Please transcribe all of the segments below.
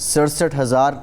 67,000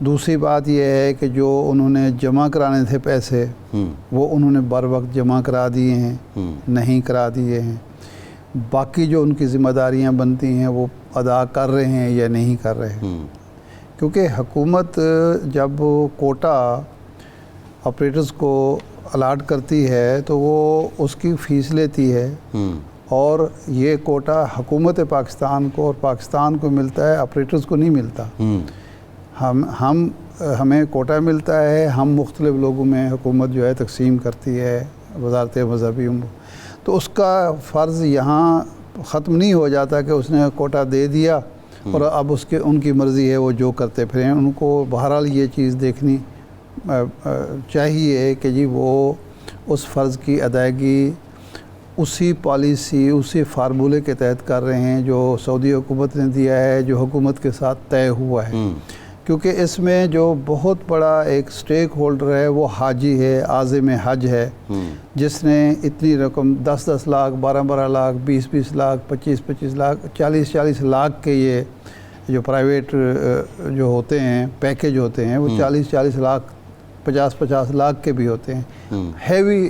دوسری بات یہ ہے کہ جو انہوں نے جمع کرانے تھے پیسے وہ انہوں نے بر وقت جمع کرا دیے ہیں نہیں کرا دیے ہیں. باقی جو ان کی ذمہ داریاں بنتی ہیں وہ ادا کر رہے ہیں یا نہیں کر رہے ہیں. کیونکہ حکومت جب کوٹا آپریٹرز کو الاٹ کرتی ہے تو وہ اس کی فیس لیتی ہے اور یہ کوٹا حکومت پاکستان کو اور پاکستان کو ملتا ہے, آپریٹرز کو نہیں ملتا. ہمیں کوٹا ملتا ہے, ہم مختلف لوگوں میں حکومت جو ہے تقسیم کرتی ہے وزارت مذہبی امور. تو اس کا فرض یہاں ختم نہیں ہو جاتا کہ اس نے کوٹا دے دیا اور اب ان کی مرضی ہے وہ جو کرتے پھریں. ان کو بہرحال یہ چیز دیکھنی چاہیے کہ جی وہ اس فرض کی ادائیگی اسی پالیسی اسی فارمولے کے تحت کر رہے ہیں جو سعودی حکومت نے دیا ہے, جو حکومت کے ساتھ طے ہوا ہے. کیونکہ اس میں جو بہت بڑا ایک سٹیک ہولڈر ہے وہ حاجی ہے, عازم حج ہے, جس نے اتنی رقم 10-10 لاکھ 12-12 لاکھ 20-20 لاکھ 25-25 لاکھ 40-40 لاکھ کے یہ جو پرائیویٹ جو ہوتے ہیں پیکیج ہوتے ہیں وہ 40-40 لاکھ 50-50 لاکھ کے بھی ہوتے ہیں. ہیوی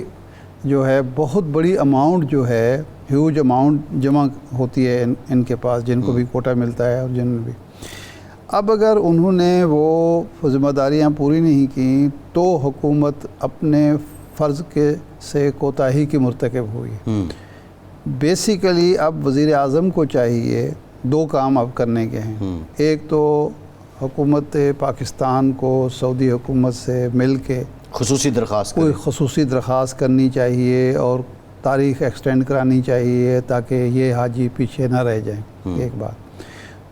جو ہے بہت بڑی اماؤنٹ جو ہے ہیوج اماؤنٹ جمع ہوتی ہے ان کے پاس, جن کو بھی کوٹا ملتا ہے اور جن میں بھی. اب اگر انہوں نے وہ ذمہ داریاں پوری نہیں کیں تو حکومت اپنے فرض سے کوتاہی کی مرتکب ہوئی. بیسیکلی اب وزیر اعظم کو چاہیے 2 کام اب کرنے کے ہیں. ایک تو حکومت پاکستان کو سعودی حکومت سے مل کے کوئی خصوصی درخواست کرنی چاہیے اور تاریخ ایکسٹینڈ کرانی چاہیے تاکہ یہ حاجی پیچھے نہ رہ جائیں. ایک بات.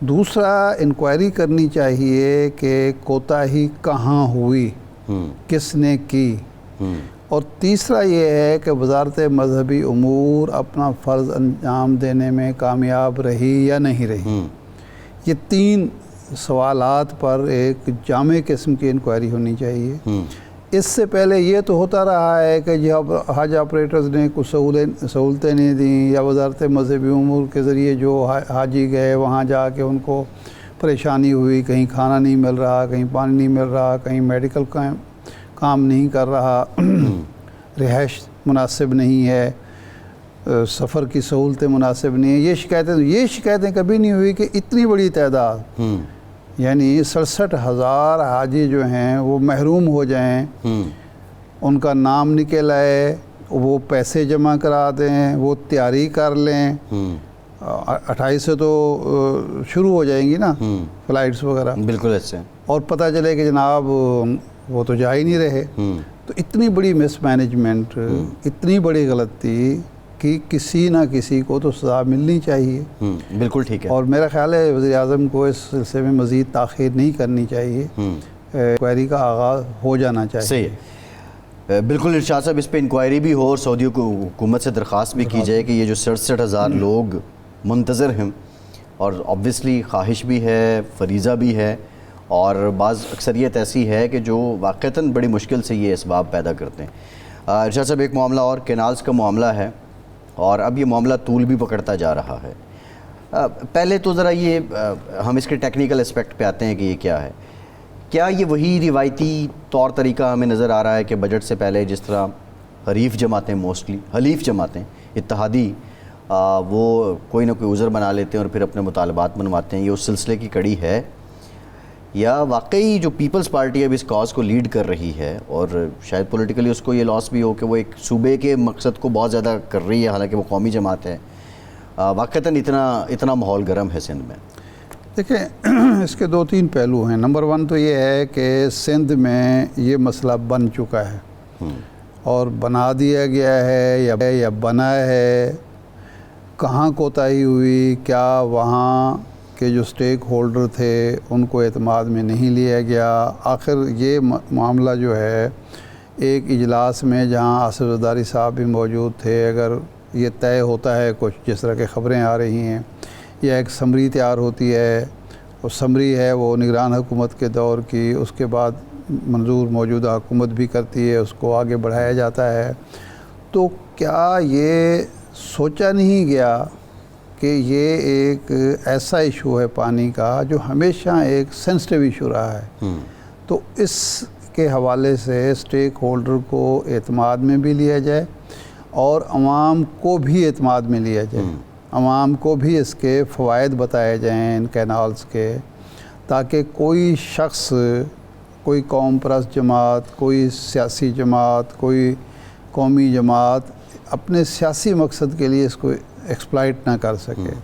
دوسرا انکوائری کرنی چاہیے کہ کوتاہی کہاں ہوئی, کس نے کی. اور تیسرا یہ ہے کہ وزارت مذہبی امور اپنا فرض انجام دینے میں کامیاب رہی یا نہیں رہی. یہ 3 سوالات پر ایک جامع قسم کی انکوائری ہونی چاہیے. اس سے پہلے یہ تو ہوتا رہا ہے کہ جب حج آپریٹرز نے کچھ سہولتیں نہیں دیں یا وزارت مذہبی امور کے ذریعے جو حاجی گئے وہاں جا کے ان کو پریشانی ہوئی, کہیں کھانا نہیں مل رہا, کہیں پانی نہیں مل رہا, کہیں میڈیکل کام نہیں کر رہا, رہائش مناسب نہیں ہے, سفر کی سہولتیں مناسب نہیں ہیں. یہ شکایتیں کبھی نہیں ہوئی کہ اتنی بڑی تعداد یعنی 67,000 حاجی جو ہیں وہ محروم ہو جائیں, ان کا نام نکل آئے, وہ پیسے جمع کرا دیں, وہ تیاری کر لیں. 28 سے تو شروع ہو جائیں گی نا فلائٹس وغیرہ, بالکل ایسے, اور پتہ چلے کہ جناب وہ تو جا ہی نہیں رہے. تو اتنی بڑی مس مینجمنٹ, اتنی بڑی غلطی کہ کسی نہ کسی کو تو سزا ملنی چاہیے. بالکل ٹھیک ہے. اور میرا خیال ہے وزیر اعظم کو اس سلسلے میں مزید تاخیر نہیں کرنی چاہیے, انکوائری کا آغاز ہو جانا چاہیے. صحیح, بالکل ارشاد صاحب, اس پہ انکوائری بھی ہو اور سعودی حکومت سے درخواست بھی کی جائے کہ یہ جو 67,000 لوگ منتظر ہیں, اور آبویسلی خواہش بھی ہے, فریضہ بھی ہے, اور بعض اکثریت ایسی ہے کہ جو واقعتاً بڑی مشکل سے یہ اسباب پیدا کرتے ہیں. ارشاد صاحب, ایک معاملہ اور کینالز کا معاملہ ہے, اور اب یہ معاملہ طول بھی پکڑتا جا رہا ہے. پہلے تو ذرا یہ ہم اس کے ٹیکنیکل اسپیکٹ پہ آتے ہیں کہ یہ کیا ہے. کیا یہ وہی روایتی طور طریقہ ہمیں نظر آ رہا ہے کہ بجٹ سے پہلے جس طرح حلیف جماعتیں اتحادی وہ کوئی نہ کوئی عذر بنا لیتے ہیں اور پھر اپنے مطالبات منواتے ہیں, یہ اس سلسلے کی کڑی ہے, یا واقعی جو پیپلز پارٹی اب اس کاز کو لیڈ کر رہی ہے اور شاید پولیٹیکلی اس کو یہ لاس بھی ہو کہ وہ ایک صوبے کے مقصد کو بہت زیادہ کر رہی ہے, حالانکہ وہ قومی جماعت ہے. واقعتاً اتنا ماحول گرم ہے سندھ میں. دیکھیں, اس کے 2-3 پہلو ہیں. نمبر 1 تو یہ ہے کہ سندھ میں یہ مسئلہ بن چکا ہے اور بنا دیا گیا ہے یا بنا ہے. کہاں کوتاہی ہوئی, کیا وہاں کہ جو سٹیک ہولڈر تھے ان کو اعتماد میں نہیں لیا گیا. آخر یہ معاملہ جو ہے ایک اجلاس میں جہاں آصف زرداری صاحب بھی موجود تھے, اگر یہ طے ہوتا ہے کچھ جس طرح کی خبریں آ رہی ہیں, یا ایک سمری تیار ہوتی ہے, اور سمری ہے وہ نگران حکومت کے دور کی, اس کے بعد منظور موجودہ حکومت بھی کرتی ہے, اس کو آگے بڑھایا جاتا ہے. تو کیا یہ سوچا نہیں گیا کہ یہ ایک ایسا ایشو ہے پانی کا جو ہمیشہ ایک سینسٹیو ایشو رہا ہے. تو اس کے حوالے سے اسٹیک ہولڈر کو اعتماد میں بھی لیا جائے اور عوام کو بھی اعتماد میں لیا جائے، عوام کو بھی اس کے فوائد بتائے جائیں ان کینالز کے، تاکہ کوئی شخص، کوئی قوم پرست جماعت، کوئی سیاسی جماعت، کوئی قومی جماعت اپنے سیاسی مقصد کے لیے اس کو ایکسپلائٹ نہ کر سکے۔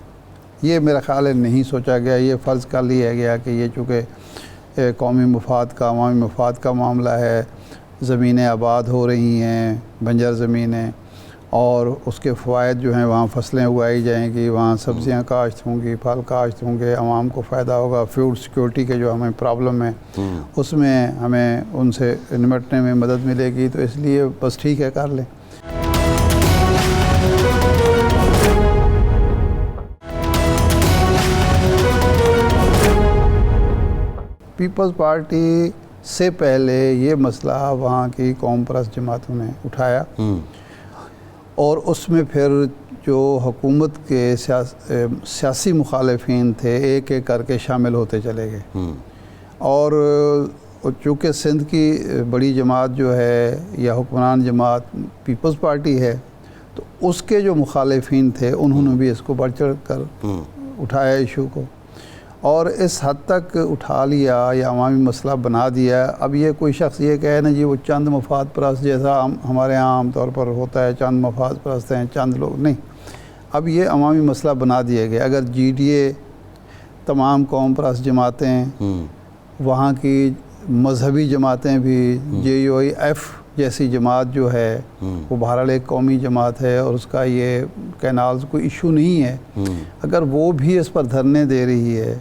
یہ میرا خیال ہے نہیں سوچا گیا، یہ فرض کر لیا گیا کہ یہ چونکہ قومی مفاد کا، عوامی مفاد کا معاملہ ہے، زمینیں آباد ہو رہی ہیں، بنجر زمینیں، اور اس کے فوائد جو ہیں وہاں فصلیں اگائی جائیں گی، وہاں سبزیاں کاشت ہوں گی، پھل کاشت ہوں گے، عوام کو فائدہ ہوگا، فوڈ سیکورٹی کے جو ہمیں پرابلم ہے اس میں ہمیں ان سے نمٹنے میں مدد ملے گی، تو اس لیے بس ٹھیک ہے، کر لیں۔ پیپلز پارٹی سے پہلے یہ مسئلہ وہاں کی قوم پرست جماعتوں نے اٹھایا، اور اس میں پھر جو حکومت کے سیاسی مخالفین تھے ایک ایک کر کے شامل ہوتے چلے گئے، اور چونکہ سندھ کی بڑی جماعت جو ہے یا حکمران جماعت پیپلز پارٹی ہے، تو اس کے جو مخالفین تھے انہوں نے بھی اس کو بڑھ چڑھ کر اٹھایا ایشو کو، اور اس حد تک اٹھا لیا یا عوامی مسئلہ بنا دیا۔ اب یہ کوئی شخص یہ کہے نا جی وہ چند مفاد پرست، جیسا ہمارے ہاں عام طور پر ہوتا ہے، چند مفاد پرست ہیں، چند لوگ، نہیں، اب یہ عوامی مسئلہ بنا دیا گیا۔ اگر جی ڈی اے، تمام قوم پرست جماعتیں، وہاں کی مذہبی جماعتیں بھی، جے یو آئی ایف جیسی جماعت جو ہے وہ بہرحال ایک قومی جماعت ہے اور اس کا یہ کینالز کوئی ایشو نہیں ہے، اگر وہ بھی اس پر دھرنے دے رہی ہے،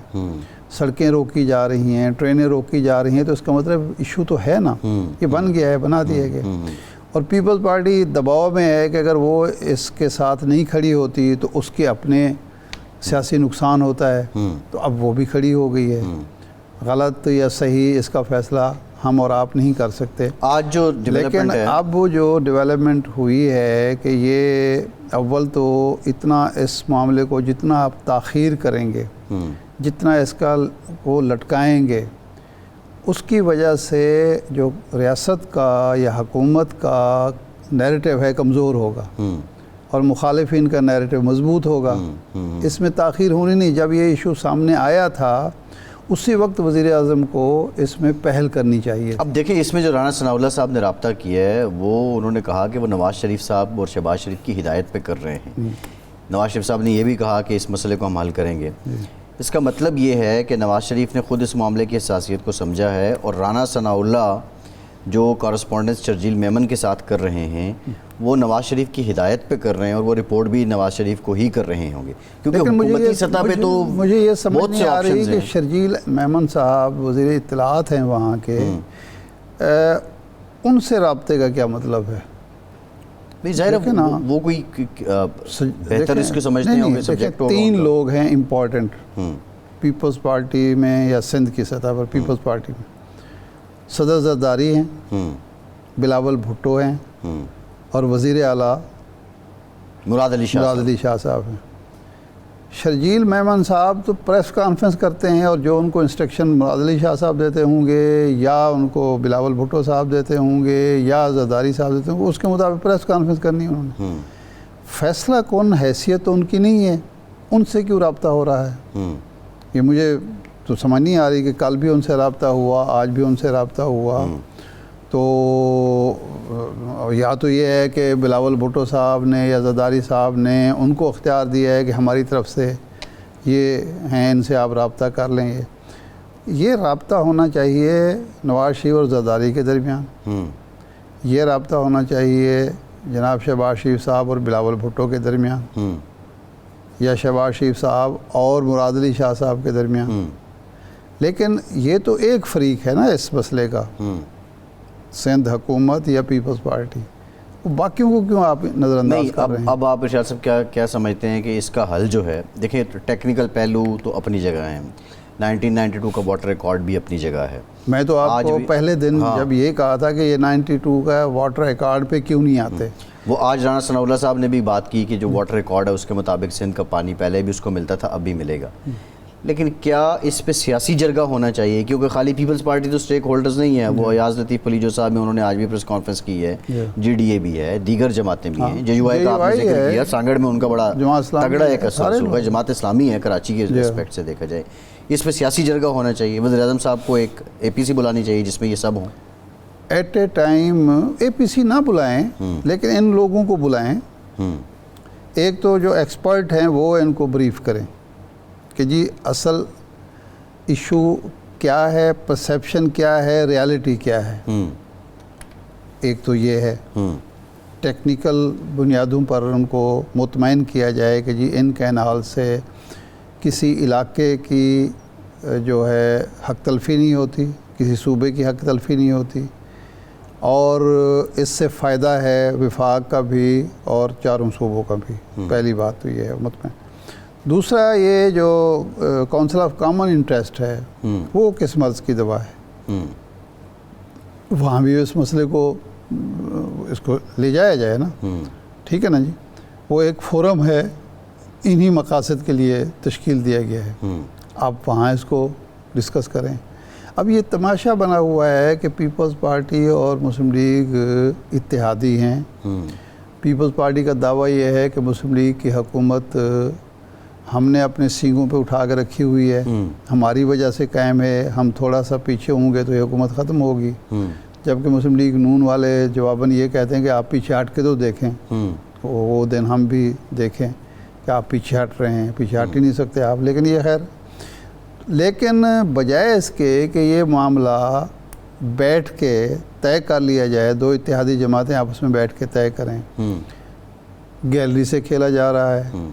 سڑکیں روکی جا رہی ہیں، ٹرینیں روکی جا رہی ہیں، تو اس کا مطلب ایشو تو ہے نا، یہ بن گیا ہے، بنا دیا گیا۔ اور پیپلز پارٹی دباؤ میں ہے کہ اگر وہ اس کے ساتھ نہیں کھڑی ہوتی تو اس کے اپنے سیاسی نقصان ہوتا ہے، تو اب وہ بھی کھڑی ہو گئی ہے۔ غلط یا صحیح اس کا فیصلہ ہم اور آپ نہیں کر سکتے آج جو لیکن اب وہ جو ڈیولپمنٹ ہوئی ہے کہ یہ اول تو اتنا اس معاملے کو جتنا آپ تاخیر کریں گے، جتنا اس کا وہ لٹکائیں گے، اس کی وجہ سے جو ریاست کا یا حکومت کا نیریٹو ہے کمزور ہوگا اور مخالفین کا نیریٹو مضبوط ہوگا۔ اس میں تاخیر ہونی نہیں۔ جب یہ ایشو سامنے آیا تھا اسی وقت وزیر اعظم کو اس میں پہل کرنی چاہیے۔ اب دیکھیں اس میں جو رانا ثناء اللہ صاحب نے رابطہ کیا ہے وہ انہوں نے کہا کہ وہ نواز شریف صاحب اور شہباز شریف کی ہدایت پہ کر رہے ہیں۔ نواز شریف صاحب نے یہ بھی کہا کہ اس مسئلے کو ہم حل کریں گے۔ اس کا مطلب یہ ہے کہ نواز شریف نے خود اس معاملے کی حساسیت کو سمجھا ہے، اور رانا ثناء اللہ جو کارسپونڈنس شرجیل میمن کے ساتھ کر رہے ہیں وہ نواز شریف کی ہدایت پہ کر رہے ہیں، اور وہ رپورٹ بھی نواز شریف کو ہی کر رہے ہوں گے، کیونکہ حکومتی سطح پہ تو مجھے یہ سمجھ نہیں آ رہی کہ شرجیل میمن صاحب وزیر اطلاعات ہیں وہاں کے، ان سے رابطے کا کیا مطلب ہے؟ ظاہر ہے وہ کوئی بہتر اس کو سمجھتے ہوں گے سبجیکٹ ہوگا۔ تین لوگ ہیں امپورٹنٹ پیپلز پارٹی میں یا سندھ کی سطح پر، پیپلز پارٹی میں صدر زرداری ہیں، بلاول بھٹو ہیں، اور وزیر اعلیٰ مراد علی شاہ صاحب ہیں۔ شرجیل میمن صاحب تو پریس کانفرنس کرتے ہیں، اور جو ان کو انسٹرکشن مراد علی شاہ صاحب دیتے ہوں گے یا ان کو بلاول بھٹو صاحب دیتے ہوں گے یا زرداری صاحب دیتے ہوں گے، اس کے مطابق پریس کانفرنس کرنی ہے انہوں نے۔ فیصلہ کون حیثیت تو ان کی نہیں ہے، ان سے کیوں رابطہ ہو رہا ہے؟ یہ مجھے تو سمجھ نہیں آ رہی کہ کل بھی ان سے رابطہ ہوا، آج بھی ان سے رابطہ ہوا، تو یا تو یہ ہے کہ بلاول بھٹو صاحب نے یا زرداری صاحب نے ان کو اختیار دیا ہے کہ ہماری طرف سے یہ ہیں، ان سے آپ رابطہ کر لیں۔ یہ رابطہ ہونا چاہیے نواز شریف اور زرداری کے درمیان، یہ رابطہ ہونا چاہیے جناب شہباز شریف صاحب اور بلاول بھٹو کے درمیان، یا شہباز شریف صاحب اور مراد علی شاہ صاحب کے درمیان۔ لیکن یہ تو ایک فریق ہے نا اس مسئلے کا، سندھ حکومت یا پیپلز پارٹی، باقیوں کو کیوں آپ نظر انداز کر رہے ہیں؟ اب آپ ارشاد صاحب کیا سمجھتے ہیں کہ اس کا حل جو ہے؟ دیکھیں ٹیکنیکل پہلو تو اپنی جگہ ہیں، 1992 کا واٹر ریکارڈ بھی اپنی جگہ ہے۔ میں تو آپ کو پہلے دن جب یہ کہا تھا کہ یہ 92 کا واٹر ریکارڈ پہ کیوں نہیں آتے، وہ آج رانا ثناء اللہ صاحب نے بھی بات کی کہ جو واٹر ریکارڈ ہے اس کے مطابق سندھ کا پانی پہلے بھی اس کو ملتا تھا، اب بھی ملے گا۔ لیکن کیا اس پہ سیاسی جرگہ ہونا چاہیے؟ کیونکہ خالی پیپلز پارٹی تو سٹیک ہولڈرز نہیں ہیں، وہ ایاز لطیف علی جو صاحب ہیں انہوں نے آج بھی پریس کانفرنس کی ہے، جی ڈی اے بھی ہے، دیگر جماعتیں بھی ہیں، جے یو آئی کا آپ نے ذکر کیا، سانگڑ میں ان کا بڑا تگڑا ایک اثر ہوگا، جماعت اسلامی ہے کراچی کے اسپیکٹ سے دیکھا جائے، اس پہ سیاسی جرگہ ہونا چاہیے، وزیر اعظم صاحب کو ایک اے پی سی بلانی چاہیے جس میں یہ سب ہوں. ایٹ اے ٹائم اے پی سی نہ بلائیں لیکن ان لوگوں کو بلائیں. ایک تو جو ایکسپرٹ ہیں وہ ان کو بریف کریں کہ جی اصل ایشو کیا ہے، پرسیپشن کیا ہے، ریالٹی کیا ہے. ایک تو یہ ہے ٹیکنیکل بنیادوں پر ان کو مطمئن کیا جائے کہ جی ان کینال سے کسی علاقے کی جو ہے حق تلفی نہیں ہوتی، کسی صوبے کی حق تلفی نہیں ہوتی، اور اس سے فائدہ ہے وفاق کا بھی اور چاروں صوبوں کا بھی. پہلی بات تو یہ ہے مطمئن. دوسرا یہ جو کونسل آف کامن انٹرسٹ ہے وہ کس مرض کی دوا ہے، وہاں بھی اس مسئلے کو اس کو لے جایا جائے نا. ٹھیک ہے نا جی، وہ ایک فورم ہے انہی مقاصد کے لیے تشکیل دیا گیا ہے، آپ وہاں اس کو ڈسکس کریں. اب یہ تماشا بنا ہوا ہے کہ پیپلز پارٹی اور مسلم لیگ اتحادی ہیں. پیپلز پارٹی کا دعویٰ یہ ہے کہ مسلم لیگ کی حکومت ہم نے اپنے سینگوں پہ اٹھا کے رکھی ہوئی ہے، ہماری وجہ سے قائم ہے، ہم تھوڑا سا پیچھے ہوں گے تو یہ حکومت ختم ہوگی. جبکہ مسلم لیگ نون والے جواباً یہ کہتے ہیں کہ آپ پیچھے ہٹ کے تو دیکھیں، وہ دن ہم بھی دیکھیں کہ آپ پیچھے ہٹ رہے ہیں، پیچھے ہٹ ہی نہیں سکتے آپ. لیکن یہ خیر، لیکن بجائے اس کے کہ یہ معاملہ بیٹھ کے طے کر لیا جائے، دو اتحادی جماعتیں آپس میں بیٹھ کے طے کریں، گیلری سے کھیلا جا رہا ہے،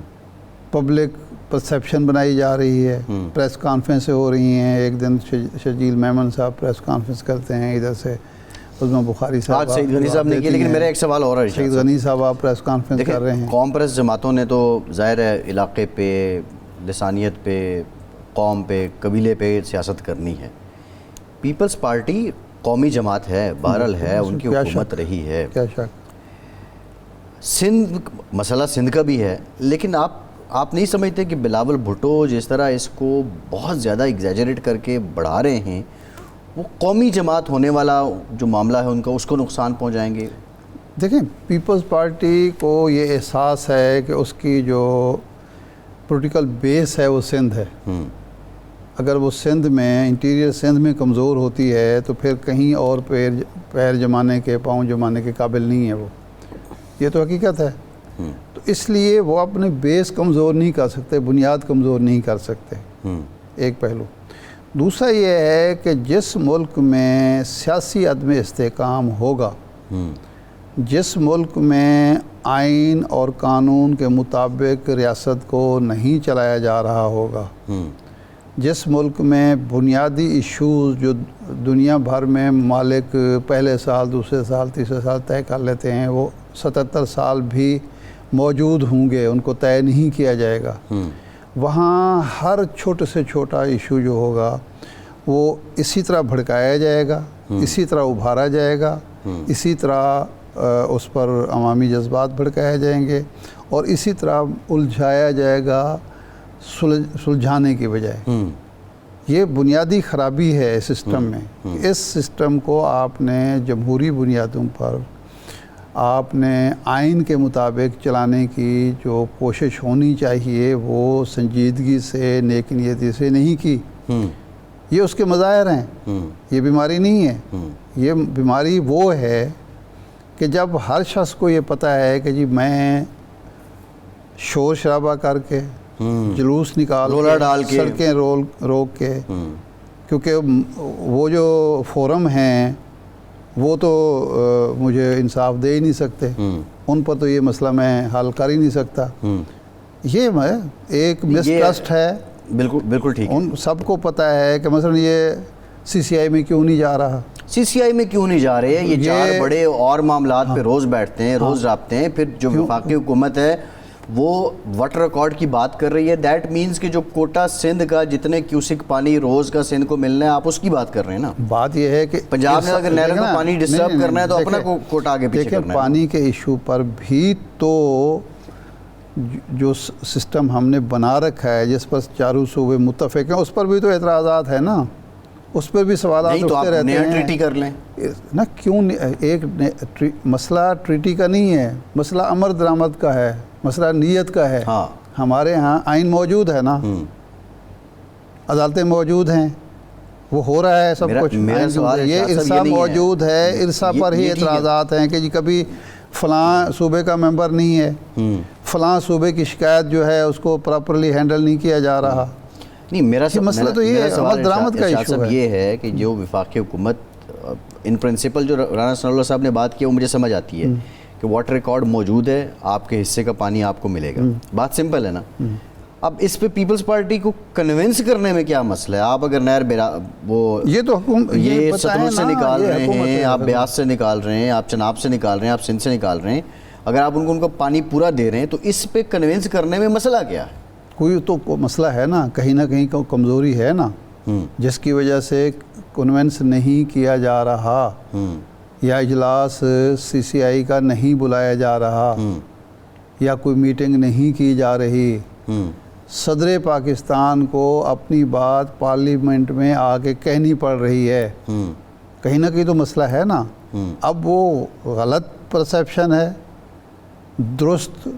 پبلک پرسیپشن بنائی جا رہی ہے، پریس کانفرنسیں ہو رہی ہیں. ایک دن شجیل میمن صاحب پریس کانفرنس کرتے ہیں، ادھر سے عظمی بخاری صاحب، آج سعید غنی صاحب نے کی. لیکن میرا ایک سوال اور ہے، سعید غنی صاحب آپ پریس کانفرنس کر رہے ہیں. قوم پرست جماعتوں نے تو ظاہر ہے علاقے پہ، لسانیت پہ، قوم پہ، قبیلے پہ سیاست کرنی ہے. پیپلز پارٹی قومی جماعت ہے، بہرحال ہے، ان کی حکومت رہی ہے. کیا شک. سندھ مسئلہ سندھ کا بھی ہے، لیکن آپ نہیں سمجھتے کہ بلاول بھٹو جس طرح اس کو بہت زیادہ ایگزیجریٹ کر کے بڑھا رہے ہیں، وہ قومی جماعت ہونے والا جو معاملہ ہے ان کا، اس کو نقصان پہنچائیں گے؟ دیکھیں، پیپلز پارٹی کو یہ احساس ہے کہ اس کی جو پولیٹیکل بیس ہے وہ سندھ ہے. اگر وہ سندھ میں، انٹیریئر سندھ میں کمزور ہوتی ہے تو پھر کہیں اور پیر جمانے کے، پاؤں جمانے کے قابل نہیں ہے وہ. یہ تو حقیقت ہے. تو اس لیے وہ اپنے بیس کمزور نہیں کر سکتے، بنیاد کمزور نہیں کر سکتے. ایک پہلو. دوسرا یہ ہے کہ جس ملک میں سیاسی عدم استحکام ہوگا، جس ملک میں آئین اور قانون کے مطابق ریاست کو نہیں چلایا جا رہا ہوگا، جس ملک میں بنیادی ایشوز جو دنیا بھر میں ممالک پہلے سال، دوسرے سال، تیسرے سال طے کر لیتے ہیں، وہ 77 سال بھی موجود ہوں گے، ان کو طے نہیں کیا جائے گا، وہاں ہر چھوٹے سے چھوٹا ایشو جو ہوگا وہ اسی طرح بھڑکایا جائے گا، اسی طرح ابھارا جائے گا، اسی طرح اس پر عوامی جذبات بھڑکائے جائیں گے، اور اسی طرح الجھایا جائے گا سلجھانے کی بجائے. یہ بنیادی خرابی ہے سسٹم میں. اس سسٹم کو آپ نے جمہوری بنیادوں پر، آپ نے آئین کے مطابق چلانے کی جو کوشش ہونی چاہیے وہ سنجیدگی سے، نیک نیتی سے نہیں کی. یہ اس کے مظاہر ہیں. یہ بیماری نہیں ہے. یہ بیماری وہ ہے کہ جب ہر شخص کو یہ پتہ ہے کہ جی میں شور شرابہ کر کے، جلوس نکال کے، سڑکیں روک کے، کیونکہ وہ جو فورم ہیں وہ تو مجھے انصاف دے ہی نہیں سکتے، ان پر تو یہ مسئلہ میں حل کر ہی نہیں سکتا. یہ ایک مسٹرسٹ ہے. بالکل ٹھیک. ان سب کو پتہ ہے کہ مثلا یہ سی سی آئی میں کیوں نہیں جا رہا، سی سی آئی میں کیوں نہیں جا رہے ہیں. یہ چار بڑے اور معاملات پہ روز بیٹھتے ہیں، روز رابطے ہیں. پھر جو وفاقی حکومت ہے وہ واٹر ریکارڈ کی بات کر رہی ہے. دیٹ مینز کہ جو کوٹا سندھ کا جتنے کیوسک پانی روز کا سندھ کو ملنا ہے، آپ اس کی بات کر رہے ہیں نا. بات یہ ہے کہ پنجاب میں اگر نہر کو پانی ڈسٹرب کرنا ہے تو اپنا کوٹا آگے پیچھے کرنا ہے. پانی کے ایشو پر بھی تو جو سسٹم ہم نے بنا رکھا ہے جس پر چاروں صوبے متفق ہیں اس پر بھی تو اعتراضات ہیں نا, اس پر بھی سوالات اٹھتے رہتے ہیں. ٹریٹی کر لیں نا, کیوں ایک مسئلہ ٹریٹی کا نہیں ہے, مسئلہ امر درآمد کا ہے, مسئلہ نیت کا ہے. ہمارے ہاں آئین موجود ہے نا, عدالتیں موجود ہیں, وہ ہو رہا ہے سب کچھ. یہ ارسا موجود ہے, ارسا پر ہی اعتراضات ہیں کہ جی کبھی فلاں صوبے کا ممبر نہیں ہے, فلاں صوبے کی شکایت جو ہے اس کو پراپرلی ہینڈل نہیں کیا جا رہا. نہیں, میرا مسئلہ تو یہ عمل درآمد کا ایشو ہے. یہ ہے کہ جو وفاقی حکومت ان پرنسپل جو رانا ثناء اللہ صاحب نے بات کی وہ مجھے سمجھ آتی ہے کہ واٹر ریکارڈ موجود ہے, آپ کے حصے کا پانی آپ کو ملے گا. بات سمپل ہے نا. اب اس پہ پیپلز پارٹی کو کنونس کرنے میں کیا مسئلہ ہے؟ آپ اگر نہر وہ یہ تو یہ ستلج سے نکال رہے ہیں, آپ بیاس سے نکال رہے ہیں, آپ چناب سے نکال رہے ہیں, آپ سندھ سے نکال رہے ہیں, اگر آپ ان کو پانی پورا دے رہے ہیں تو اس پہ کنونس کرنے میں مسئلہ کیا ہے؟ کوئی تو مسئلہ ہے نا, کہیں نہ کہیں کمزوری ہے نا, جس کی وجہ سے کنونس نہیں کیا جا رہا, یا اجلاس سی سی آئی کا نہیں بلایا جا رہا, یا کوئی میٹنگ نہیں کی جا رہی. صدر پاکستان کو اپنی بات پارلیمنٹ میں آ کے کہنی پڑ رہی ہے, کہیں نہ کہیں تو مسئلہ ہے نا. اب وہ غلط پرسیپشن ہے, درست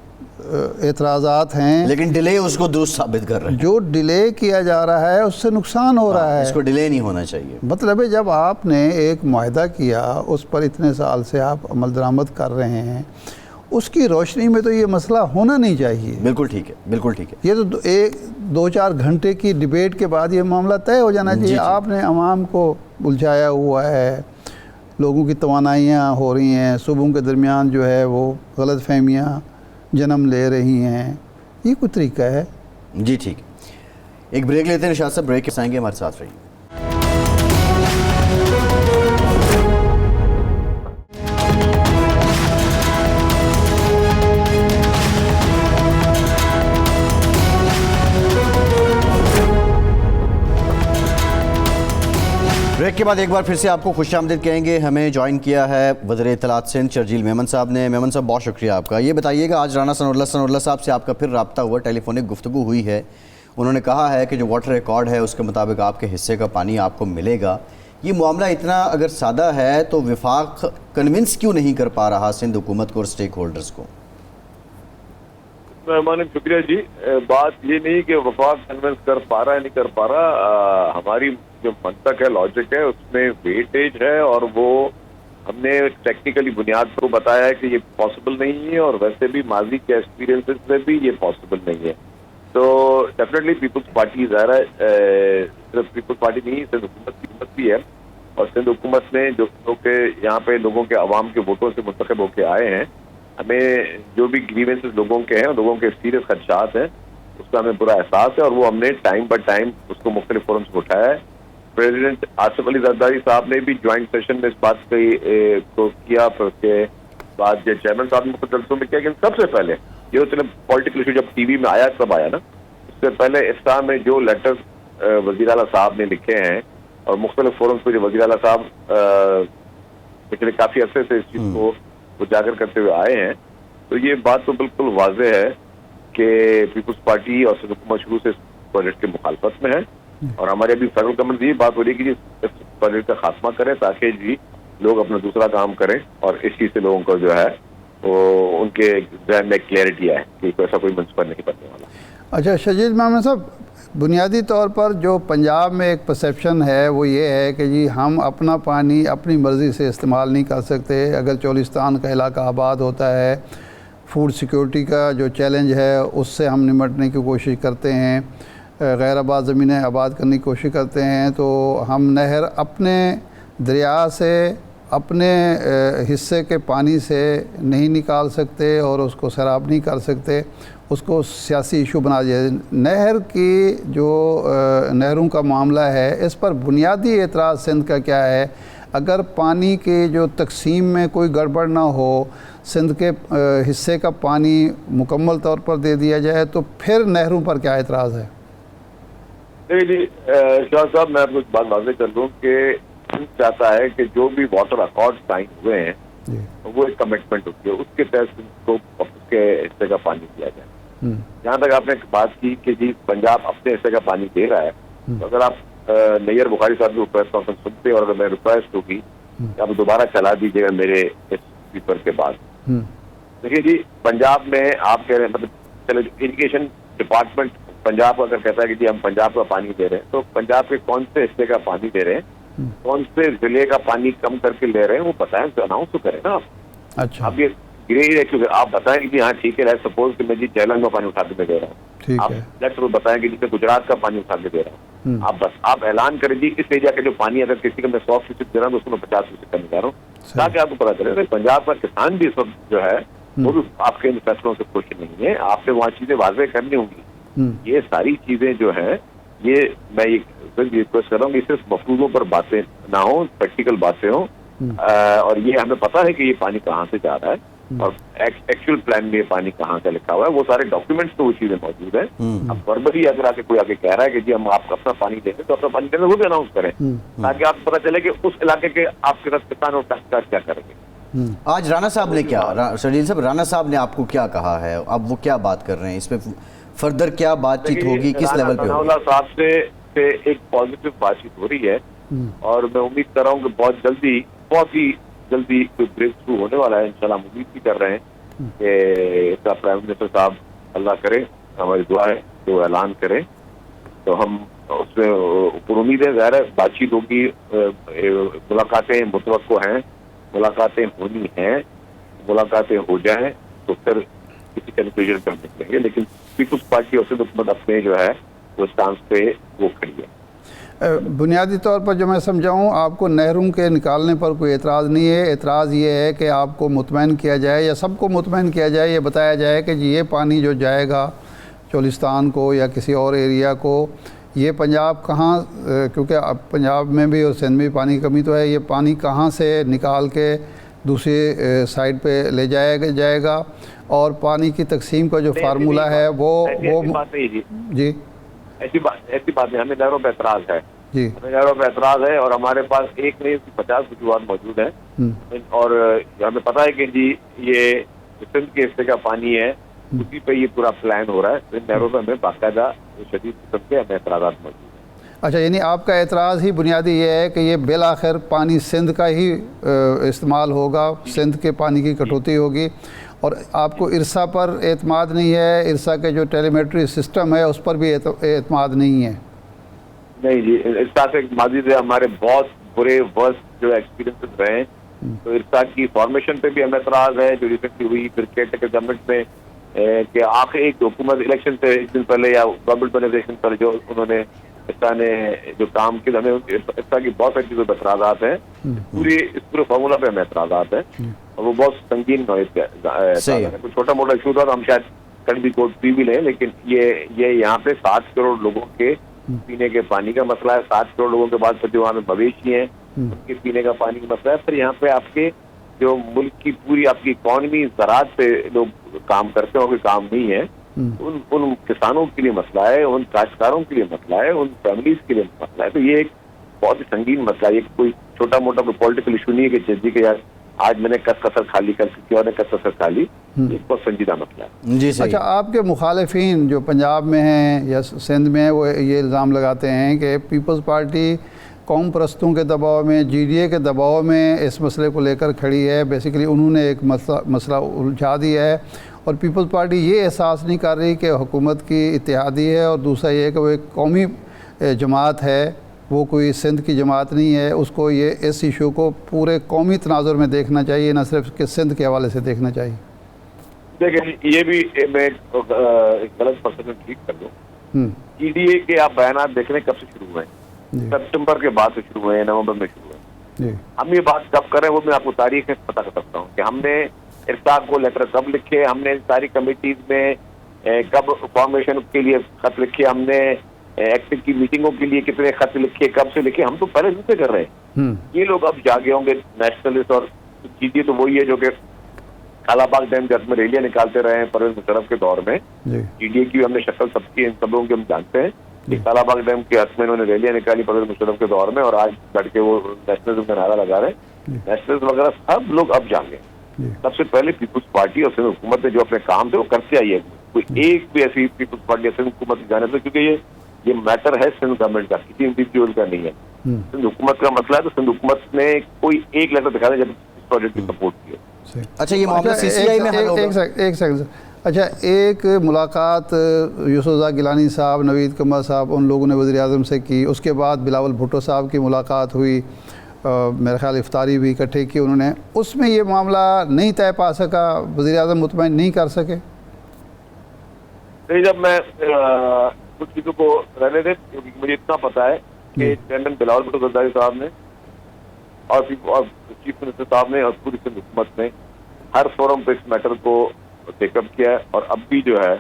اعتراضات ہیں, لیکن ڈیلے اس کو درست ثابت کر رہے ہیں. جو ڈیلے کیا جا رہا ہے اس سے نقصان ہو رہا ہے. اس کو ڈیلے نہیں ہونا چاہیے. مطلب ہے جب آپ نے ایک معاہدہ کیا, اس پر اتنے سال سے آپ عمل درآمد کر رہے ہیں, اس کی روشنی میں تو یہ مسئلہ ہونا نہیں چاہیے. بالکل ٹھیک ہے, بالکل ٹھیک ہے. یہ تو ایک 2-4 گھنٹے کی ڈیبیٹ کے بعد یہ معاملہ طے ہو جانا چاہیے. آپ نے عوام کو الجھایا ہوا ہے, لوگوں کی توانائیاں ہو رہی ہیں, صوبوں کے درمیان جو ہے وہ غلط فہمیاں جنم لے رہی ہیں, یہ کوئی طریقہ ہے؟ جی ٹھیک ہے, ایک بریک لیتے ہیں. ارشاد صاحب بریک کے آئیں گے, ہمارے ساتھ رہیے. بریک کے بعد ایک بار پھر سے آپ کو خوش آمدید کہیں گے. ہمیں جوائن کیا ہے وزیر اطلاعات سندھ شرجیل میمن صاحب نے. میمن صاحب بہت شکریہ آپ کا. یہ بتائیے گا آج رانا ثناء اللہ صاحب سے آپ کا پھر رابطہ ہوا, ٹیلی فونک گفتگو ہوئی ہے, انہوں نے کہا ہے کہ جو واٹر ریکارڈ ہے اس کے مطابق آپ کے حصے کا پانی آپ کو ملے گا. یہ معاملہ اتنا اگر سادہ ہے تو وفاق کنونس کیوں نہیں کر پا رہا سندھ حکومت کو اور اسٹیک ہولڈرز کو؟ مہمان شکریہ جی. بات یہ نہیں کہ وفاق کنونس کر پا رہا ہے نہیں کر پا رہا, ہماری جو منطق ہے, لاجک ہے, اس میں ویٹیج ہے, اور وہ ہم نے ٹیکنیکلی بنیاد پر بتایا ہے کہ یہ پاسبل نہیں ہے, اور ویسے بھی ماضی کے ایکسپیرینسز میں بھی یہ پاسبل نہیں ہے. تو ڈیفینیٹلی پیپلز پارٹی ظاہر ہے, صرف پیپلز پارٹی نہیں, سندھ حکومت کی حکومت بھی ہے, اور سندھ حکومت نے جو کہ یہاں پہ لوگوں کے عوام کے ووٹوں سے منتخب ہو کے آئے ہیں, ہمیں جو بھی گریونسز لوگوں کے ہیں, لوگوں کے سیریس خدشات ہیں, اس کا ہمیں برا احساس ہے, اور وہ ہم نے ٹائم پر ٹائم اس کو مختلف فورمز پہ اٹھایا ہے. پریزیڈنٹ آصف علی زرداری صاحب نے بھی جوائنٹ سیشن میں اس بات کو کیا, پھر اس کے بعد جو چیئرمین صاحب نے مختلف جلسوں میں کیا, کہ سب سے پہلے یہ پولیٹیکل ایشو جب ٹی وی میں آیا کب آیا نا, اس سے پہلے افتتاح میں جو لیٹرز وزیر اعلیٰ صاحب نے لکھے ہیں اور مختلف فورمز پہ جو وزیر اعلیٰ صاحب پچھلے کافی عرصے سے اس چیز کو اجاگر کرتے ہوئے آئے ہیں, تو یہ بات تو بالکل واضح ہے کہ پیپلز پارٹی اور سندھ حکومت شروع سے اس پروجیکٹ کے مخالفت میں ہے, اور ہمارے ابھی فیڈرل گورنمنٹ یہ بات ہو رہی ہے کہ اس پروجیکٹ کا خاتمہ کریں تاکہ جی لوگ اپنا دوسرا کام کریں, اور اس چیز سے لوگوں کو جو ہے وہ ان کے ذہن میں کلیئرٹی آئے کہ ایسا کوئی منصوبہ نہیں بننے والا. اچھا شرجیل میمن صاحب, بنیادی طور پر جو پنجاب میں ایک پرسیپشن ہے وہ یہ ہے کہ جی ہم اپنا پانی اپنی مرضی سے استعمال نہیں کر سکتے. اگر چولستان کا علاقہ آباد ہوتا ہے, فوڈ سیکیورٹی کا جو چیلنج ہے اس سے ہم نمٹنے کی کوشش کرتے ہیں, غیر آباد زمینیں آباد کرنے کی کوشش کرتے ہیں, تو ہم نہر اپنے دریا سے اپنے حصے کے پانی سے نہیں نکال سکتے اور اس کو سیراب نہیں کر سکتے, اس کو سیاسی ایشو بنا دیا. نہر کی جو نہروں کا معاملہ ہے اس پر بنیادی اعتراض سندھ کا کیا ہے؟ اگر پانی کی جو تقسیم میں کوئی گڑبڑ نہ ہو, سندھ کے حصے کا پانی مکمل طور پر دے دیا جائے, تو پھر نہروں پر کیا اعتراض ہے؟ جی شاہ صاحب, میں آپ کو ایک بات واضح کر دوں کہ چاہتا ہے کہ جو بھی واٹر اکارڈ سائن ہوئے ہیں وہ ایک کمٹمنٹ ہوتی ہے, اس کے تحت کو اس کے حصے کا پانی دیا جائے. جہاں تک آپ نے بات کی کہ جی پنجاب اپنے حصے کا پانی دے رہا ہے، تو اگر آپ نیئر بخاری صاحب کی پریس کانفرنس سنتے اور اگر میں ریکویسٹ ہوگی کہ آپ دوبارہ چلا دیجیے گا میرے اسپیکر کے بعد. دیکھیے جی پنجاب میں آپ کہہ رہے ہیں مطلب ایجوکیشن ڈپارٹمنٹ پنجاب اگر کہتا ہے کہ جی ہم پنجاب کا پانی دے رہے ہیں، تو پنجاب کے کون سے حصے کا پانی دے رہے ہیں، کون سے ضلع کا پانی کم کر کے لے رہے ہیں، وہ بتائیں، اناؤنس تو کریں نا آپ. اچھا آپ یہ آپ بتائیں کہ جی ہاں ٹھیک ہے، سپوز کہ میں جی جیلنگ کا پانی اٹھا کے میں دے رہا ہوں، ٹھیک آپ ہے. لیٹس بتائیں کہ جسے گجرات کا پانی اٹھا کے دے رہا ہوں، آپ بس آپ اعلان کریں جی اس ایریا کا جو پانی اگر کسی کا میں 100% دے رہا ہوں تو اس کو میں 50% کرنے جا رہا ہوں، تاکہ آپ کو پتا چلے کہ پنجاب کا کسان بھی اس وقت جو ہے وہ بھی آپ کے ان فیصلوں سے خوش نہیں ہے. آپ نے وہاں چیزیں واضح کرنی ہوں گی. یہ ساری چیزیں جو ہے یہ میں ریکویسٹ کر رہا ہوں کہ صرف مفروضوں پر باتیں نہ ہوں، پریکٹیکل باتیں ہوں، اور یہ ہمیں پتا ہے کہ یہ پانی کہاں سے جا رہا ہے اور ایکچوئل پلان میں یہ پانی کہاں کا لکھا ہوا ہے، وہ سارے ڈاکیومنٹس تو وہ چیزیں موجود ہیں. اب فربری اگر آ کے کوئی آگے کہہ رہا ہے کہ جی ہم آپ اپنا پانی دیں گے تو اپنا پانی دینے وہ بھی اناؤنس کریں تاکہ آپ کو پتا چلے کہ اس علاقے کے آپ کے ساتھ کسان اور کاشتکار کیا کریں گے. آج رانا صاحب نے کیا، شرجیل صاحب رانا صاحب نے آپ کو کیا کہا ہے، اب وہ کیا بات کر رہے ہیں، اس پہ فردر کیا بات چیت ہوگی، کس لیول پہ ہوگی؟ رانا صاحب سے ایک پازیٹیو بات چیت ہو رہی ہے اور میں امید کر رہا ہوں کہ بہت ہی جلدی کوئی بریک تھرو ہونے والا ہے. انشاءاللہ ہم امید بھی کر رہے ہیں کہ اس کا پرائم منسٹر صاحب اللہ کرے، ہماری دعا ہے کہ وہ اعلان کرے تو ہم اس میں پر امید ہے. ظاہر ہے بات چیت ہوگی، ملاقاتیں متوقع ہیں، ملاقاتیں ہونی ہیں، ملاقاتیں ہو جائیں تو پھر کسی کنکلوژن پر نکلیں گے. لیکن پیپلز پارٹی اور حکومت اپنے جو ہے وہ اسٹانس پہ وہ کھڑی ہے. بنیادی طور پر جو میں سمجھاؤں، آپ کو نہروں کے نکالنے پر کوئی اعتراض نہیں ہے. اعتراض یہ ہے کہ آپ کو مطمئن کیا جائے یا سب کو مطمئن کیا جائے، یہ بتایا جائے کہ جی یہ پانی جو جائے گا چولستان کو یا کسی اور ایریا کو، یہ پنجاب کہاں، کیونکہ اب پنجاب میں بھی اور سندھ میں بھی پانی کی کمی تو ہے، یہ پانی کہاں سے نکال کے دوسری سائڈ پہ لے جائے گا اور پانی کی تقسیم کا جو فارمولہ ہے وہ جی ایسی بات نہیں. ہمیں نہروں پہ اعتراض ہے، جی ہمیں نہروں پہ اعتراض ہے اور ہمارے پاس ایک نہیں 50 وجوہات موجود ہیں اور ہمیں پتا ہے کہ جی یہ سندھ کے حصے کا پانی ہے، اسی پہ یہ پورا پلان ہو رہا ہے. نہروں پہ ہمیں باقاعدہ شدید قسم کے ہمیں اعتراضات موجود ہیں. اچھا، یعنی آپ کا اعتراض ہی بنیادی یہ ہے کہ یہ بالآخر پانی سندھ کا ہی استعمال ہوگا، سندھ کے پانی کی کٹوتی ہوگی، اور آپ کو ارسا پر اعتماد نہیں ہے، ارسا کے جو ٹیلیمیٹری سسٹم ہے اس پر بھی اعتماد نہیں ہے؟ نہیں جی، ارسا سے ماضی سے ہمارے بہت برے ورسٹ جو ایکسپیرینسز رہے ہیں، تو ارسا کی فارمیشن پہ بھی ہمیں اعتراض ہے جو ریسنٹلی ہوئی پھر کیئر گورنمنٹ میں کہ آخر ایک حکومت الیکشن سے ایک دن پہلے یا گورنمنٹ بنیفیشن پر جو انہوں نے ارسا نے جو کام کیا، ہمیں ارسا کی بہت ساری چیزوں پہ اعتراضات ہیں. اس پورے فارمولہ پہ ہمیں اعتراضات ہیں اور وہ بہت سنگین نوعیت کے کوئی چھوٹا موٹا ایشو تھا تو ہم شاید کل بھی کوٹ پی بھی لیں، لیکن یہ یہاں پہ 7 کروڑ لوگوں کے پینے کے پانی کا مسئلہ ہے. 7 کروڑ لوگوں کے بعد پھر جو وہاں میں مویشی ہیں ان کے پینے کا پانی کا مسئلہ ہے. پھر یہاں پہ آپ کے جو ملک کی پوری آپ کی اکانومی زراعت پہ لوگ کام کرتے ہیں، کوئی کام نہیں ہے، ان کسانوں کے لیے مسئلہ ہے، ان کاشتکاروں کے لیے مسئلہ ہے، ان فیملیز کے لیے مسئلہ ہے. تو یہ ایک بہت ہی سنگین مسئلہ ہے. یہ کوئی چھوٹا موٹا کوئی پولیٹیکل ایشو نہیں ہے کہ جی کہ یار آج میں نے کسر کھا لی، کل کسی اور نے کسر کھا لی. یہ بہت سنجیدہ مسئلہ ہے. جی صحیح. اچھا، آپ کے مخالفین جو پنجاب میں ہیں یا سندھ میں ہیں وہ یہ الزام لگاتے ہیں کہ پیپلز پارٹی قوم پرستوں کے دباؤ میں، جی ڈی اے کے دباؤ میں اس مسئلے کو لے کر کھڑی ہے. بیسیکلی انہوں نے ایک مسئلہ الجھا دیا ہے اور پیپلز پارٹی یہ احساس نہیں کر رہی کہ حکومت کی اتحادی ہے، اور دوسرا یہ کہ وہ ایک قومی جماعت ہے، وہ کوئی سندھ کی جماعت نہیں ہے. اس کو یہ اس ایشو کو پورے قومی تناظر میں دیکھنا چاہیے، نہ صرف کہ سندھ کے حوالے سے دیکھنا چاہیے. دیکھیں یہ بھی میں ایک غلط پرسپشن ٹھیک کر دوں. ای ڈی اے کے آپ بیانات دیکھ رہے ہیں کب سے شروع ہوئے ہیں؟ سپٹمبر کے بعد سے شروع ہوئے ہیں، نومبر میں شروع ہوئے ہیں. ہم یہ بات کب کریں وہ میں آپ کو تاریخ میں پتہ کر سکتا ہوں کہ ہم نے ارساق کو لیٹر کب لکھے، ہم نے ساری کمیٹیز میں کب فارمیشن کے لیے خط لکھے، ہم نے ایکٹو کی میٹنگوں کے لیے کتنے خط لکھے، کب سے لکھے. ہم تو پہلے دن سے کر رہے ہیں. یہ لوگ اب جاگے ہوں گے نیشنلسٹ، اور جی ڈی اے تو وہی ہے جو کہ کالا باغ ڈیم کے حق میں ریلیاں نکالتے رہے ہیں پرویز مشرف کے دور میں. جی ڈی اے کی ہم نے شکل سب کی، ان سب لوگوں کی ہم جانتے ہیں کہ کالا باغ ڈیم کے حق میں انہوں نے ریلیاں نکالی پرویز مشرف کے دور میں، اور آج بیٹھ کے وہ نیشنلزم کا نعرہ لگا رہے ہیں. نیشنلزم وغیرہ سب لوگ اب جانگے. سب سے پہلے پیپلز پارٹی اور سندھ حکومت نے جو اپنے کام تھے وہ کرتے آئی ہے. کوئی ایک بھی ایسی پیپلز پارٹی یا سندھ حکومت کی جانب سے, کیونکہ یہ میٹر ہے سندھ گورنمنٹ کا, کسی انڈیویجول کا نہیں ہے. سندھ حکومت کا مسئلہ ہے, تو سندھ حکومت نے کوئی ایک لیٹر دکھا دیا جب اس پروجیکٹ کی سپورٹ کی ہے. اچھا یہ معاملہ سی سی آئی میں حل ہوگا. ایک سیکنڈ. اچھا ایک ملاقات یوسف رضا گیلانی صاحب, نوید قمر صاحب, ان لوگوں نے وزیر اعظم سے کی. اس کے بعد بلاول بھٹو صاحب کی ملاقات ہوئی, میرے خیال افطاری بھی اکٹھے کی انہوں نے. اس میں یہ معاملہ نہیں طے پا سکا, وزیر اعظم مطمئن نہیں کر سکے. نہیں, جب میں کچھ چیزوں کو رہنے دیں, کیونکہ مجھے اتنا پتا ہے کہ چیئرمین بلاول بھٹو زرداری صاحب نے اور چیف منسٹر صاحب نے اور پوری سندھ حکومت نے ہر فورم پہ اس میٹر کو ٹیک اپ کیا ہے. اور اب بھی جو ہے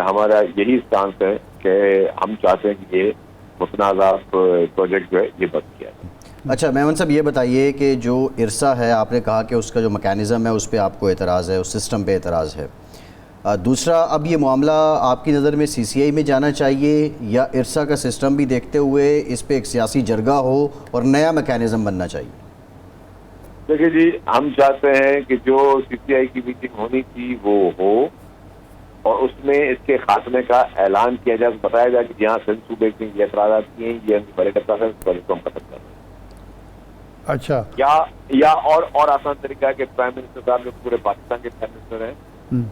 ہمارا یہی اسٹانس ہے کہ ہم چاہتے ہیں کہ یہ متنازع پروجیکٹ جو ہے یہ بند کیا ہے. اچھا میمن صاحب یہ بتائیے کہ جو ارسا ہے, آپ نے کہا کہ اس کا جو میکینزم ہے اس پہ آپ کو اعتراض ہے, اس سسٹم پہ اعتراض ہے. دوسرا, اب یہ معاملہ آپ کی نظر میں سی سی آئی میں جانا چاہیے یا ارسا کا سسٹم بھی دیکھتے ہوئے اس پہ ایک سیاسی جرگہ ہو اور نیا میکینزم بننا چاہیے؟ دیکھیے جی, ہم چاہتے ہیں کہ جو سی سی آئی کی میٹنگ ہونی تھی وہ ہو, اور اس میں اس کے خاتمے کا اعلان کیا جائے, بتایا جائے کہ جہاں سندھ صوبے کے یہ اعتراضات کیے ہیں یہ ان کی بڑے ٹکا ہے, اس کو ہم ختم کر رہے ہیں. اچھا, یا اور آسان طریقہ ہے کہ پرائم منسٹر صاحب جو پورے پاکستان کے پرائم منسٹر ہیں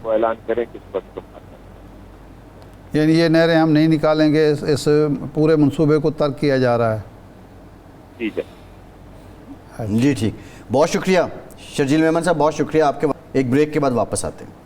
وہ اعلان کریں کہ اس وقت یعنی یہ نہریں ہم نہیں نکالیں گے, اس پورے منصوبے کو ترک کیا جا رہا ہے. ٹھیک ہے جی ٹھیک, بہت شکریہ شرجیل میمن صاحب, بہت شکریہ آپ کے. ایک بریک کے بعد واپس آتے ہیں.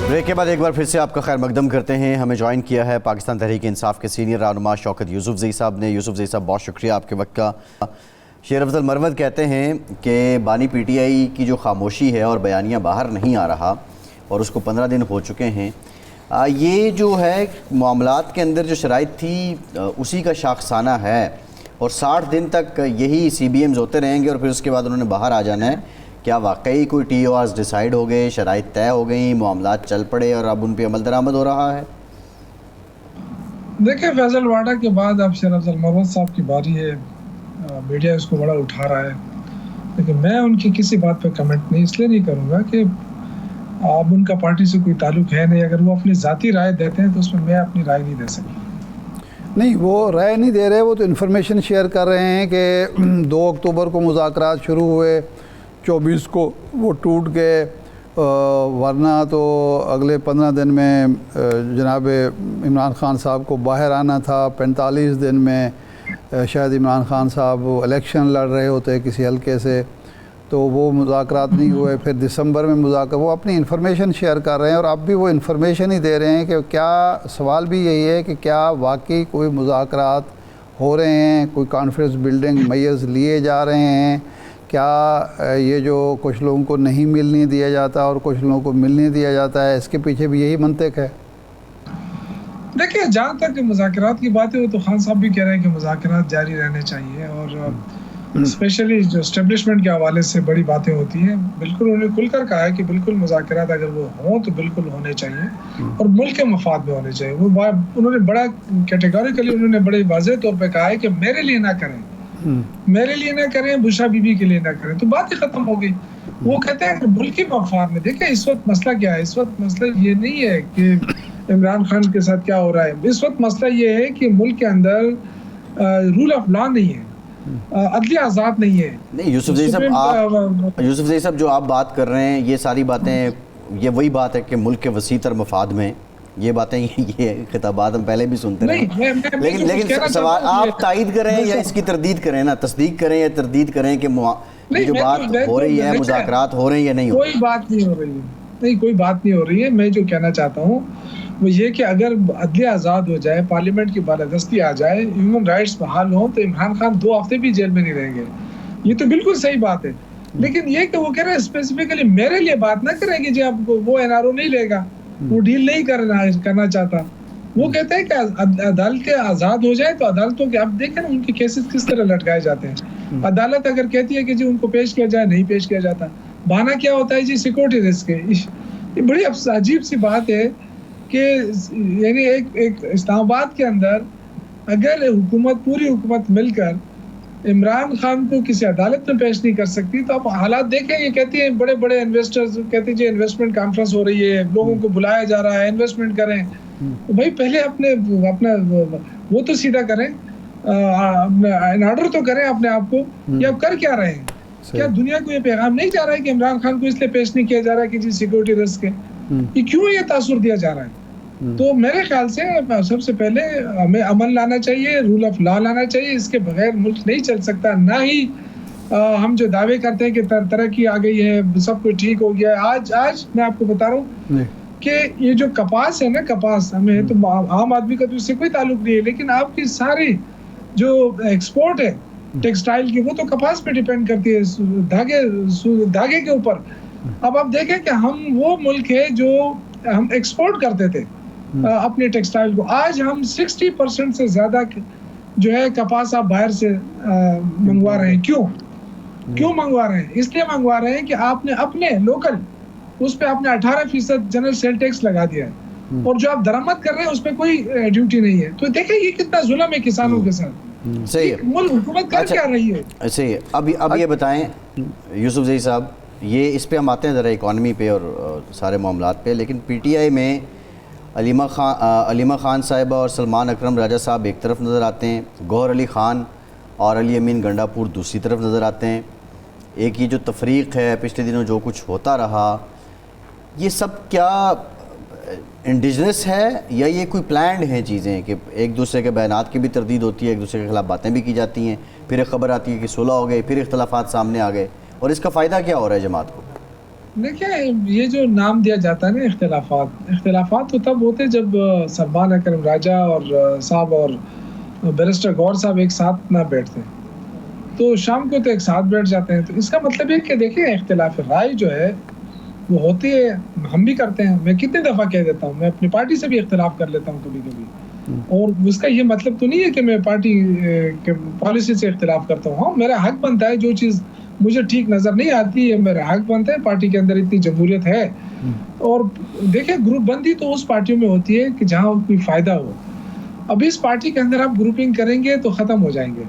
بریک کے بعد ایک بار پھر سے آپ کا خیر مقدم کرتے ہیں. ہمیں جوائن کیا ہے پاکستان تحریک انصاف کے سینئر رہنما شوکت یوسفزئی صاحب نے. یوسفزئی صاحب بہت شکریہ آپ کے وقت کا. شیر افضل مروت کہتے ہیں کہ بانی پی ٹی آئی کی جو خاموشی ہے اور بیانیہ باہر نہیں آ رہا اور اس کو 15 دن ہو چکے ہیں, یہ جو ہے معاملات کے اندر جو شرائط تھی اسی کا شاخسانہ ہے, اور 60 دن تک یہی سی بی ایمز ہوتے رہیں گے اور پھر اس کے بعد انہوں نے باہر آ جانا ہے. کیا واقعی کوئی ٹی او آرز ڈیسائیڈ ہو گئے, شرائط طے ہو گئیں, معاملات چل پڑے اور اب ان پہ عمل درآمد ہو رہا ہے؟ دیکھیں, فیصل واڈا کے بعد اب شیر افضل مروت صاحب کی باری ہے, میڈیا اس کو بڑا اٹھا رہا ہے, لیکن میں ان کی کسی بات پہ کمنٹ نہیں اس لیے نہیں کروں گا کہ اب ان کا پارٹی سے کوئی تعلق ہے نہیں. اگر وہ اپنی ذاتی رائے دیتے ہیں تو اس میں میں اپنی رائے نہیں دے سکتا. نہیں, وہ رائے نہیں دے رہے, وہ تو انفارمیشن شیئر کر رہے ہیں کہ 2 اکتوبر کو مذاکرات شروع ہوئے, 24 کو وہ ٹوٹ گئے, ورنہ تو اگلے 15 دن میں جناب عمران خان صاحب کو باہر آنا تھا. 45 دن میں شاید عمران خان صاحب الیکشن لڑ رہے ہوتے کسی حلقے سے, تو وہ مذاکرات نہیں ہوئے. پھر دسمبر میں وہ اپنی انفارمیشن شیئر کر رہے ہیں, اور اب بھی وہ انفارمیشن ہی دے رہے ہیں کہ کیا, سوال بھی یہی ہے کہ کیا واقعی کوئی مذاکرات ہو رہے ہیں, کوئی کانفرنس بلڈنگ میئرز لیے جا رہے ہیں, کیا یہ جو کچھ لوگوں کو نہیں ملنے دیا جاتا اور کچھ لوگوں کو ملنے دیا جاتا ہے, اس کے پیچھے بھی یہی منطق ہے؟ دیکھیں, جہاں تک مذاکرات کی بات ہے وہ تو خان صاحب بھی کہہ رہے ہیں کہ مذاکرات جاری رہنے چاہیے, اور اسپیشلی جو اسٹیبلشمنٹ کے حوالے سے بڑی باتیں ہوتی ہیں. بالکل انہوں نے کھل کر کہا ہے کہ بالکل مذاکرات اگر وہ ہوں تو بالکل ہونے چاہیے اور ملک کے مفاد میں ہونے چاہیے. وہ انہوں نے بڑا کیٹیگوریکلی انہوں نے بڑے واضح طور پہ کہا ہے کہ میرے لیے نہ کریں, میرے لیے نہ کریں, بشرا بی بی کے لیے نہ کریں, تو بات ہی ختم ہو گئی. وہ کہتے ہیں کہ ملکی مفاد میں. دیکھیں اس وقت مسئلہ کیا ہے, اس وقت مسئلہ یہ نہیں ہے کہ عمران خان کے ساتھ کیا ہو رہا ہے. اس وقت مسئلہ یہ ہے کہ ملک کے اندر رول آف لا نہیں ہے, عدلیہ آزاد نہیں ہے. نہیں یوسفزئی صاحب جو آپ بات کر رہے ہیں یہ ساری باتیں, یہ وہی بات ہے کہ ملک کے وسیع تر مفاد میں یہ باتیں, یہ خطابات ہم پہلے بھی سنتے رہے, لیکن سوال آپ تائید کریں یا اس کی تردید کریں, نا تصدیق کریں یا تردید کریں کہ جو بات ہو رہی ہے, مذاکرات ہو رہے ہیں یا نہیں ہو رہی؟ کوئی بات نہیں ہو رہی ہے, نہیں کوئی بات نہیں ہو رہی ہے. میں جو کہنا چاہتا ہوں وہ یہ کہ اگر عدلیہ آزاد ہو جائے, پارلیمنٹ کی بالادستی آ جائے, ہیومن رائٹس بحال ہوں, تو عمران خان 2 ہفتے بھی جیل میں نہیں رہیں گے. یہ تو بالکل صحیح بات ہے. لیکن یہ کہ وہ کہہ رہے ہیں اسپیسیفکلی میرے لیے بات نہ کریں گے جی, اب وہ این آر او نہیں لے گا, وہ ڈیل نہیں کرنا چاہتا. وہ کہتے ہیں کہ عدالتیں آزاد ہو جائیں تو عدالتوں کے اب دیکھیں نا ان کے کیسز کس طرح لٹکائے جاتے ہیں. عدالت اگر کہتی ہے کہ جی ان کو پیش کیا جائے, نہیں پیش کیا جاتا. بہانہ کیا ہوتا ہے جی سیکورٹی رسک ہے. یہ بڑی عجیب سی بات ہے کہ یعنی ایک اسلام آباد کے اندر اگر حکومت پوری حکومت مل کر عمران خان کو کسی عدالت میں پیش نہیں کر سکتی تو آپ حالات دیکھیں. یہ کہتی ہیں بڑے بڑے انویسٹرز کہتے ہیں جی انویسٹمنٹ کانفرنس ہو رہی ہے, لوگوں کو بلایا جا رہا ہے, انویسٹمنٹ کریں. بھائی پہلے اپنا وہ تو سیدھا کریں, ان آرڈر تو کریں اپنے آپ کو. یہ آپ کر کیا رہے ہیں؟ کیا دنیا کو یہ پیغام نہیں جا رہا ہے کہ عمران خان کو اس لیے پیش نہیں کیا جا رہا ہے کہ جی سیکورٹی رسک ہے؟ یہ کیوں یہ تاثر دیا جا رہا ہے؟ تو میرے خیال سے سب سے پہلے ہمیں امن لانا چاہیے, رول آف لا لانا چاہیے. اس کے بغیر ملک نہیں چل سکتا. نہ ہی ہم جو دعوے کرتے ہیں کہ ترقی آ گئی ہے, سب کچھ ٹھیک ہو گیا ہے. آج میں آپ کو بتا رہا ہوں کہ یہ جو کپاس ہے نا, کپاس ہمیں تو عام آدمی کا تو اس سے کوئی تعلق نہیں ہے, لیکن آپ کی ساری جو ایکسپورٹ ہے ٹیکسٹائل کی وہ تو کپاس پہ ڈیپینڈ کرتی ہے, دھاگے کے اوپر. اب آپ دیکھیں کہ ہم وہ ملک ہے جو ہم ایکسپورٹ کرتے تھے اپنے ٹیکسٹائل کو. آج ہم 60% سے زیادہ جو ہے کپاس آپ باہر سے منگوا رہے ہیں. کیوں منگوا رہے ہیں؟ اس لیے منگوا رہے ہیں کہ آپ نے اپنے لوکل اس پہ آپ نے 18% جنرل سیل ٹیکس لگا دیا ہے, اور جو آپ درآمد کر رہے ہیں اس پہ کوئی ڈیوٹی نہیں ہے. تو دیکھیں یہ کتنا ظلم ہے کسانوں کے ساتھ. صحیح ہے. ملک حکومت کر کیا رہی ہے؟ صحیح ہے. اب یہ بتائیں یوسف زئی صاحب, یہ اس پہ ہم آتے ہیں ذرا اکانومی پہ اور سارے معاملات پہ, لیکن پی ٹی آئی میں علیمہ خان صاحبہ اور سلمان اکرم راجہ صاحب ایک طرف نظر آتے ہیں, گوہر علی خان اور علی امین گنڈا پور دوسری طرف نظر آتے ہیں. ایک یہ جو تفریق ہے پچھلے دنوں جو کچھ ہوتا رہا, یہ سب کیا انڈیجنس ہے یا یہ کوئی پلانڈ ہیں چیزیں کہ ایک دوسرے کے بیانات کی بھی تردید ہوتی ہے, ایک دوسرے کے خلاف باتیں بھی کی جاتی ہیں, پھر ایک خبر آتی ہے کہ صلح ہو گئی, پھر اختلافات سامنے آ گئے, اور اس کا فائدہ کیا ہو رہا ہے جماعت کو؟ دیکھیں یہ جو نام دیا جاتا ہے نا اختلافات تو تب ہوتے جب سلمان اکرم راجہ اور صاحب اور بیرسٹر گور صاحب ایک ساتھ نہ بیٹھتے, تو شام کو تو ایک ساتھ بیٹھ جاتے ہیں. تو اس کا مطلب ہے کہ دیکھیں اختلاف رائے جو ہے وہ ہوتی ہے, ہم بھی کرتے ہیں. میں کتنے دفعہ کہہ دیتا ہوں, میں اپنی پارٹی سے بھی اختلاف کر لیتا ہوں کبھی کبھی, اور اس کا یہ مطلب تو نہیں ہے کہ میں پارٹی کے پالیسی سے اختلاف کرتا ہوں. ہاں میرا حق بنتا ہے, جو چیز مجھے ٹھیک نظر نہیں آتی ہے میرا حق بنتا ہے. پارٹی کے اندر اتنی جمہوریت ہے, اور دیکھیں گروپ بندی تو اس پارٹیوں میں ہوتی ہے کہ جہاں کوئی فائدہ ہو. اب اس پارٹی کے اندر آپ گروپنگ کریں گے تو ختم ہو جائیں گے,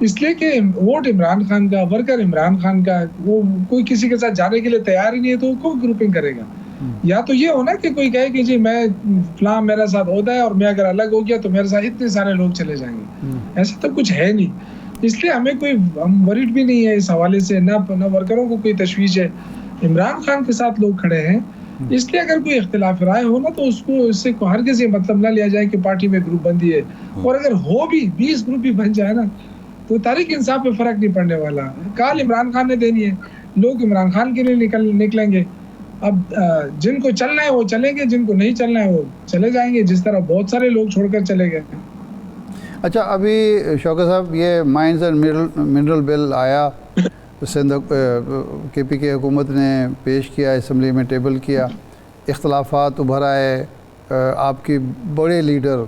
اس لیے کہ ووٹ عمران خان کا, ورکر عمران خان کا, وہ کوئی کسی کے ساتھ جانے کے لیے تیار ہی نہیں ہے, تو کوئی گروپنگ کرے گا؟ یا تو یہ ہونا کہ کوئی کہے کہ جی میں فلاں میرا ساتھ عہدہ ہے اور میں اگر الگ ہو گیا تو میرے ساتھ اتنے سارے لوگ چلے جائیں گے. ایسا تو کچھ ہے نہیں, اس لیے ہمیں کوئی ہم ورڈ بھی نہیں ہے اس حوالے سے, نہ ورکروں کو کوئی تشویش ہے. عمران خان کے ساتھ لوگ کھڑے ہیں, اس لیے اگر کوئی اختلاف رائے ہو نا تو اس کو اس سے ہرگز یہ مطلب نہ لیا جائے کہ پارٹی میں گروپ بندی ہے. اور اگر ہو بھی 20 گروپ بھی بن جائے نا تو تحریک انصاف پہ فرق نہیں پڑنے والا. کال عمران خان نے دینی ہے, لوگ عمران خان کے لیے نکلیں گے. اب جن کو چلنا ہے وہ چلیں گے, جن کو نہیں چلنا ہے وہ چلے جائیں گے, جس طرح بہت سارے لوگ چھوڑ کر چلے گئے. اچھا, ابھی شوکت صاحب یہ مائنز اینڈ منرل بل آیا, سندھ کے پی کے حکومت نے پیش کیا, اسمبلی میں ٹیبل کیا, اختلافات ابھر آئے. آپ کی بڑے لیڈر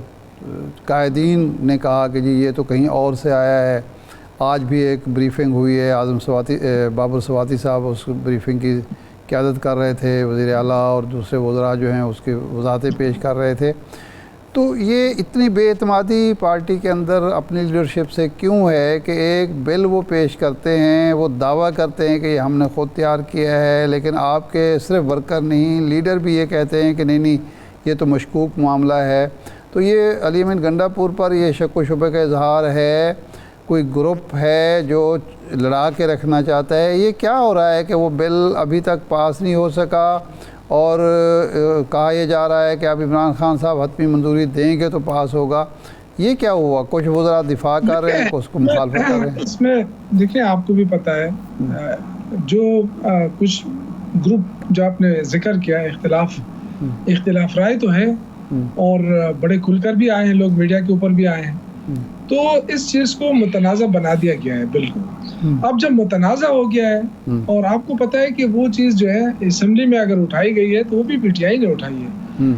قائدین نے کہا کہ جی یہ تو کہیں اور سے آیا ہے. آج بھی ایک بریفنگ ہوئی ہے, بابر سواتی صاحب اس بریفنگ کی قیادت کر رہے تھے, وزیر اعلیٰ اور دوسرے وزراء جو ہیں اس کی وضاحتیں پیش کر رہے تھے. تو یہ اتنی بے اعتمادی پارٹی کے اندر اپنی لیڈرشپ سے کیوں ہے کہ ایک بل وہ پیش کرتے ہیں, وہ دعویٰ کرتے ہیں کہ یہ ہم نے خود تیار کیا ہے, لیکن آپ کے صرف ورکر نہیں لیڈر بھی یہ کہتے ہیں کہ نہیں یہ تو مشکوک معاملہ ہے. تو یہ علی امین گنڈا پور پر یہ شک و شبہ کا اظہار ہے, کوئی گروپ ہے جو لڑا کے رکھنا چاہتا ہے. یہ کیا ہو رہا ہے کہ وہ بل ابھی تک پاس نہیں ہو سکا, اور کہا یہ جا رہا ہے کہ اب عمران خان صاحب حتمی منظوری دیں گے تو پاس ہوگا. یہ کیا ہوا؟ کچھ وزراء دفاع کر رہے ہیں, کچھ کو مخالفت کر رہے ہیں. اس میں دیکھیں آپ کو بھی پتہ ہے جو کچھ گروپ جو آپ نے ذکر کیا, اختلاف رائے تو ہے, اور بڑے کھل کر بھی آئے ہیں لوگ, میڈیا کے اوپر بھی آئے ہیں. تو اس چیز کو متنازع بنا دیا گیا ہے. بالکل اب جب متنازع ہو گیا ہے, اور آپ کو پتہ ہے کہ وہ چیز جو ہے اسمبلی میں اگر اٹھائی گئی ہے تو وہ بھی پی ٹی آئی نے اٹھائی ہے.